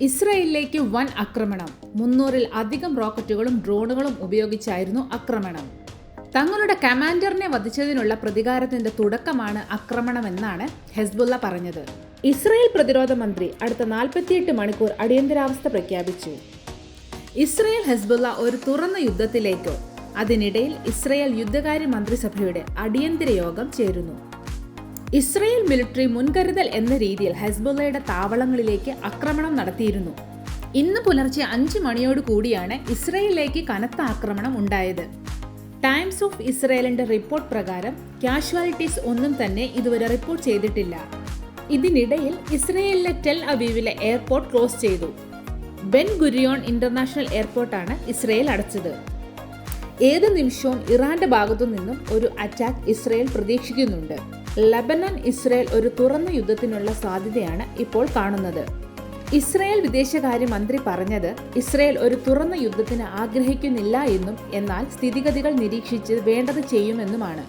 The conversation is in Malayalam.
ഇസ്രയേലിലേക്ക് വൻ ആക്രമണം. 300-ൽ അധികം റോക്കറ്റുകളും ഡ്രോണുകളും ഉപയോഗിച്ചായിരുന്നു ആക്രമണം. തങ്ങളുടെ കമാൻഡറിനെ വധിച്ചതിനുള്ള പ്രതികാരത്തിന്റെ തുടക്കമാണ് ആക്രമണമെന്നാണ് ഹെസ്ബുള്ള പറഞ്ഞത്. ഇസ്രയേൽ പ്രതിരോധ മന്ത്രി അടുത്ത 48 മണിക്കൂർ അടിയന്തരാവസ്ഥ പ്രഖ്യാപിച്ചു. ഇസ്രയേൽ ഹെസ്ബുള്ള ഒരു തുറന്ന യുദ്ധത്തിലേക്കോ? അതിനിടയിൽ ഇസ്രയേൽ യുദ്ധകാര്യ മന്ത്രിസഭയുടെ അടിയന്തര യോഗം ചേരുന്നു. ഇസ്രയേൽ മിലിറ്ററി മുൻകരുതൽ എന്ന രീതിയിൽ ഹെസ്ബുള്ളയുടെ താവളങ്ങളിലേക്ക് ആക്രമണം നടത്തിയിരുന്നു. ഇന്ന് പുലർച്ചെ 5 മണിയോട് കൂടിയാണ് ഇസ്രയേലിലേക്ക് കനത്ത ആക്രമണം ഉണ്ടായത്. ടൈംസ് ഓഫ് ഇസ്രയേലിന്റെ റിപ്പോർട്ട് പ്രകാരം കാഷ്വാലിറ്റീസ് ഒന്നും തന്നെ ഇതുവരെ റിപ്പോർട്ട് ചെയ്തിട്ടില്ല. ഇതിനിടയിൽ ഇസ്രയേലിലെ ടെൽ അവീവിലെ എയർപോർട്ട് ക്ലോസ് ചെയ്തു. ബെൻ ഗുരിയോൺ ഇന്റർനാഷണൽ എയർപോർട്ടാണ് ഇസ്രയേൽ അടച്ചത്. ഏത് നിമിഷവും ഇറാന്റെ ഭാഗത്തു നിന്നും ഒരു അറ്റാക്ക് ഇസ്രയേൽ പ്രതീക്ഷിക്കുന്നുണ്ട്. ലബനൻ ഇസ്രയേൽ ഒരു തുറന്ന യുദ്ധത്തിനുള്ള സാധ്യതയാണ് ഇപ്പോൾ കാണുന്നത്. ഇസ്രയേൽ വിദേശകാര്യ മന്ത്രി പറഞ്ഞത് ഇസ്രയേൽ ഒരു തുറന്ന യുദ്ധത്തിന് ആഗ്രഹിക്കുന്നില്ല എന്നും, എന്നാൽ സ്ഥിതിഗതികൾ നിരീക്ഷിച്ച് വേണ്ടത് ചെയ്യുമെന്നുമാണ്.